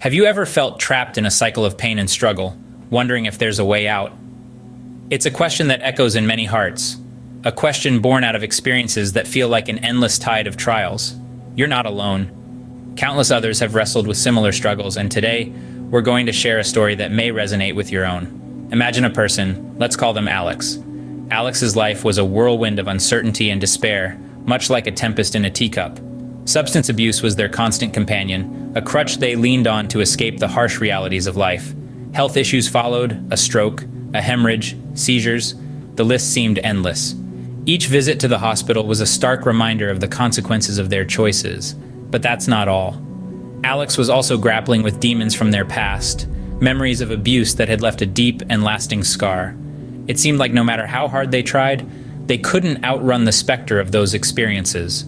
Have you ever felt trapped in a cycle of pain and struggle, wondering if there's a way out? It's a question that echoes in many hearts, a question born out of experiences that feel like an endless tide of trials. You're not alone. Countless others have wrestled with similar struggles, and today, we're going to share a story that may resonate with your own. Imagine a person, let's call them Alex. Alex's life was a whirlwind of uncertainty and despair, much like a tempest in a teacup. Substance abuse was their constant companion, a crutch they leaned on to escape the harsh realities of life. Health issues followed, a stroke, a hemorrhage, seizures. The list seemed endless. Each visit to the hospital was a stark reminder of the consequences of their choices. But that's not all. Alex was also grappling with demons from their past, memories of abuse that had left a deep and lasting scar. It seemed like no matter how hard they tried, they couldn't outrun the specter of those experiences.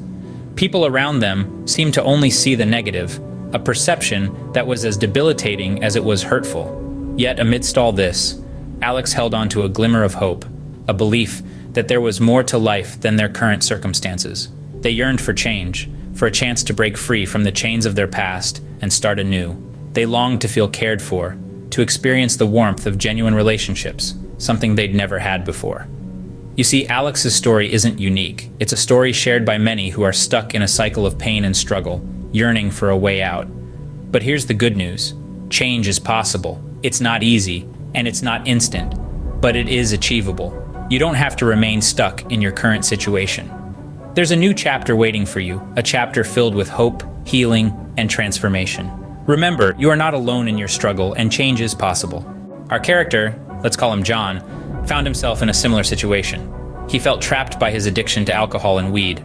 People around them seemed to only see the negative, a perception that was as debilitating as it was hurtful. Yet amidst all this, Alex held on to a glimmer of hope, a belief that there was more to life than their current circumstances. They yearned for change, for a chance to break free from the chains of their past and start anew. They longed to feel cared for, to experience the warmth of genuine relationships, something they'd never had before. You see, Alex's story isn't unique. It's a story shared by many who are stuck in a cycle of pain and struggle, yearning for a way out. But here's the good news. Change is possible. It's not easy, and it's not instant, but it is achievable. You don't have to remain stuck in your current situation. There's a new chapter waiting for you, a chapter filled with hope, healing, and transformation. Remember, you are not alone in your struggle, and change is possible. Our character, let's call him John, found himself in a similar situation. He felt trapped by his addiction to alcohol and weed.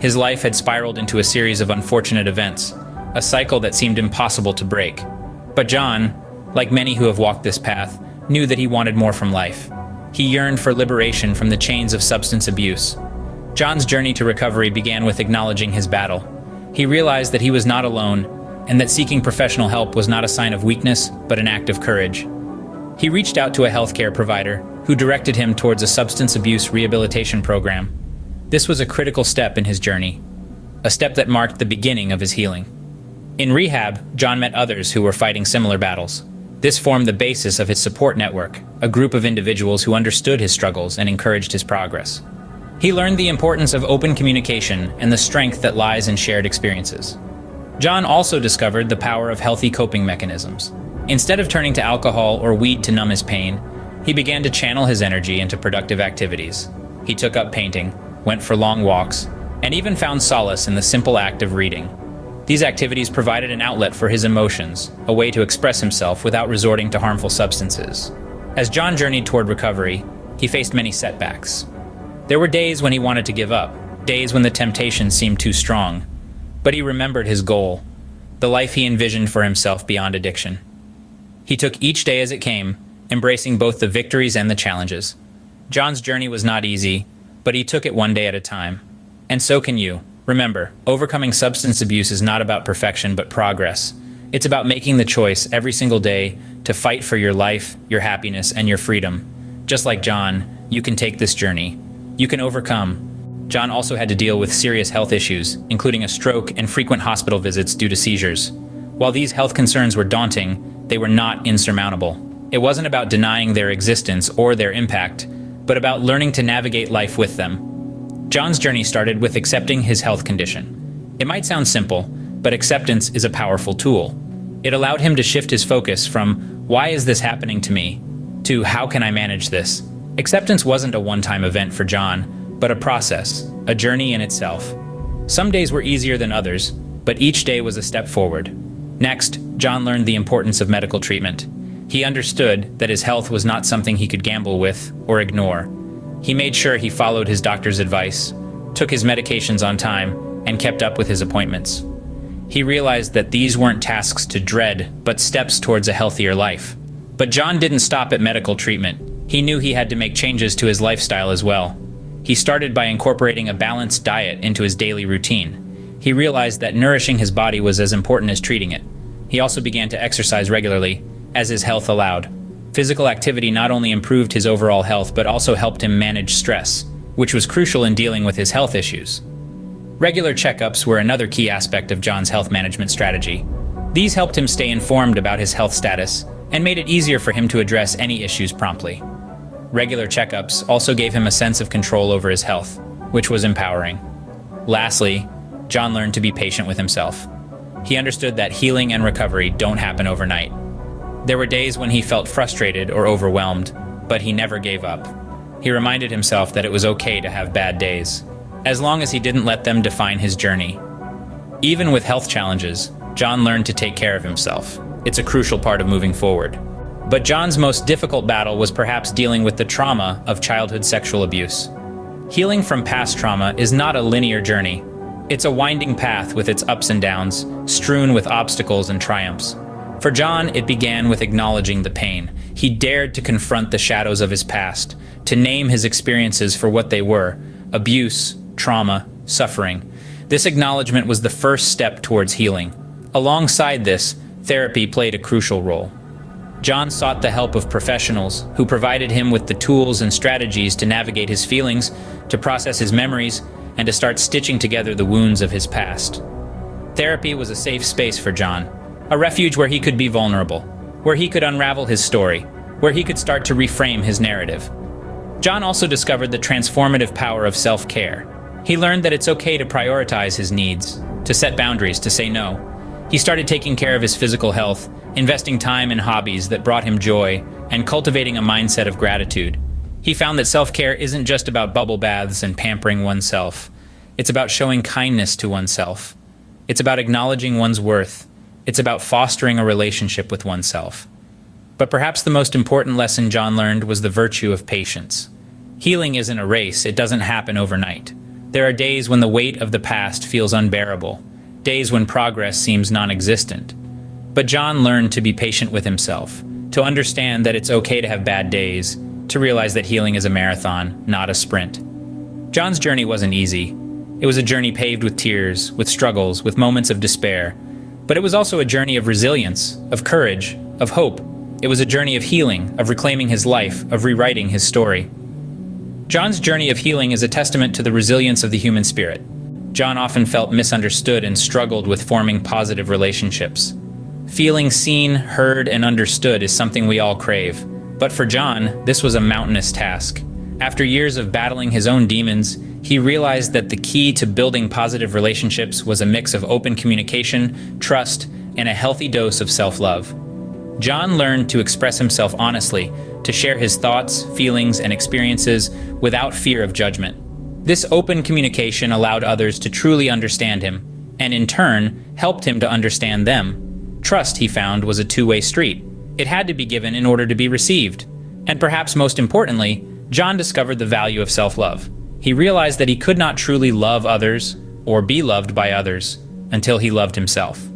His life had spiraled into a series of unfortunate events, a cycle that seemed impossible to break. But John, like many who have walked this path, knew that he wanted more from life. He yearned for liberation from the chains of substance abuse. John's journey to recovery began with acknowledging his battle. He realized that he was not alone, and that seeking professional help was not a sign of weakness, but an act of courage. He reached out to a healthcare provider who directed him towards a substance abuse rehabilitation program. This was a critical step in his journey, a step that marked the beginning of his healing. In rehab, John met others who were fighting similar battles. This formed the basis of his support network, a group of individuals who understood his struggles and encouraged his progress. He learned the importance of open communication and the strength that lies in shared experiences. John also discovered the power of healthy coping mechanisms. Instead of turning to alcohol or weed to numb his pain, he began to channel his energy into productive activities. He took up painting, went for long walks, and even found solace in the simple act of reading. These activities provided an outlet for his emotions, a way to express himself without resorting to harmful substances. As John journeyed toward recovery, he faced many setbacks. There were days when he wanted to give up, days when the temptation seemed too strong. But he remembered his goal, the life he envisioned for himself beyond addiction. He took each day as it came, embracing both the victories and the challenges. John's journey was not easy, but he took it one day at a time. And so can you. Remember, overcoming substance abuse is not about perfection, but progress. It's about making the choice every single day to fight for your life, your happiness, and your freedom. Just like John, you can take this journey. You can overcome. John also had to deal with serious health issues, including a stroke and frequent hospital visits due to seizures. While these health concerns were daunting, they were not insurmountable. It wasn't about denying their existence or their impact, but about learning to navigate life with them. John's journey started with accepting his health condition. It might sound simple, but acceptance is a powerful tool. It allowed him to shift his focus from, "Why is this happening to me?" to "How can I manage this?" Acceptance wasn't a one-time event for John, but a process, a journey in itself. Some days were easier than others, but each day was a step forward. Next, John learned the importance of medical treatment. He understood that his health was not something he could gamble with or ignore. He made sure he followed his doctor's advice, took his medications on time, and kept up with his appointments. He realized that these weren't tasks to dread, but steps towards a healthier life. But John didn't stop at medical treatment. He knew he had to make changes to his lifestyle as well. He started by incorporating a balanced diet into his daily routine. He realized that nourishing his body was as important as treating it. He also began to exercise regularly, as his health allowed. Physical activity not only improved his overall health, but also helped him manage stress, which was crucial in dealing with his health issues. Regular checkups were another key aspect of John's health management strategy. These helped him stay informed about his health status and made it easier for him to address any issues promptly. Regular checkups also gave him a sense of control over his health, which was empowering. Lastly, John learned to be patient with himself. He understood that healing and recovery don't happen overnight. There were days when he felt frustrated or overwhelmed, but he never gave up. He reminded himself that it was okay to have bad days, as long as he didn't let them define his journey. Even with health challenges, John learned to take care of himself. It's a crucial part of moving forward. But John's most difficult battle was perhaps dealing with the trauma of childhood sexual abuse. Healing from past trauma is not a linear journey. It's a winding path with its ups and downs, strewn with obstacles and triumphs. For John, it began with acknowledging the pain. He dared to confront the shadows of his past, to name his experiences for what they were: abuse, trauma, suffering. This acknowledgement was the first step towards healing. Alongside this, therapy played a crucial role. John sought the help of professionals who provided him with the tools and strategies to navigate his feelings, to process his memories, and to start stitching together the wounds of his past. Therapy was a safe space for John, a refuge where he could be vulnerable, where he could unravel his story, where he could start to reframe his narrative. John also discovered the transformative power of self-care. He learned that it's okay to prioritize his needs, to set boundaries, to say no. He started taking care of his physical health, investing time in hobbies that brought him joy, and cultivating a mindset of gratitude. He found that self-care isn't just about bubble baths and pampering oneself. It's about showing kindness to oneself. It's about acknowledging one's worth. It's about fostering a relationship with oneself. But perhaps the most important lesson John learned was the virtue of patience. Healing isn't a race. It doesn't happen overnight. There are days when the weight of the past feels unbearable, days when progress seems non-existent. But John learned to be patient with himself, to understand that it's okay to have bad days, to realize that healing is a marathon, not a sprint. John's journey wasn't easy. It was a journey paved with tears, with struggles, with moments of despair. But it was also a journey of resilience, of courage, of hope. It was a journey of healing, of reclaiming his life, of rewriting his story. John's journey of healing is a testament to the resilience of the human spirit. John often felt misunderstood and struggled with forming positive relationships. Feeling seen, heard, and understood is something we all crave. But for John, this was a mountainous task. After years of battling his own demons, he realized that the key to building positive relationships was a mix of open communication, trust, and a healthy dose of self-love. John learned to express himself honestly, to share his thoughts, feelings, and experiences without fear of judgment. This open communication allowed others to truly understand him, and in turn, helped him to understand them. Trust, he found, was a two-way street. It had to be given in order to be received. And perhaps most importantly, John discovered the value of self-love. He realized that he could not truly love others or be loved by others until he loved himself.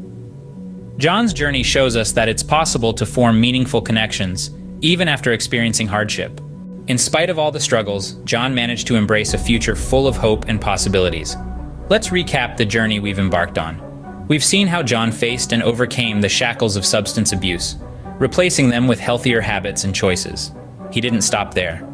John's journey shows us that it's possible to form meaningful connections, even after experiencing hardship. In spite of all the struggles, John managed to embrace a future full of hope and possibilities. Let's recap the journey we've embarked on. We've seen how John faced and overcame the shackles of substance abuse, replacing them with healthier habits and choices. He didn't stop there.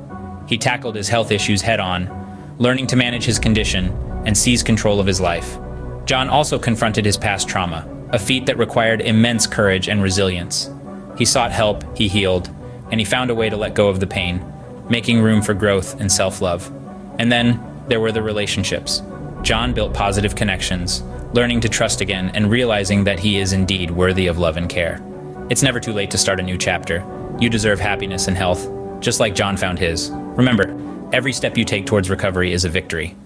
He tackled his health issues head-on, learning to manage his condition and seize control of his life. John also confronted his past trauma, a feat that required immense courage and resilience. He sought help, he healed, and he found a way to let go of the pain, making room for growth and self-love. And then there were the relationships. John built positive connections, learning to trust again and realizing that he is indeed worthy of love and care. It's never too late to start a new chapter. You deserve happiness and health, just like John found his. Remember, every step you take towards recovery is a victory.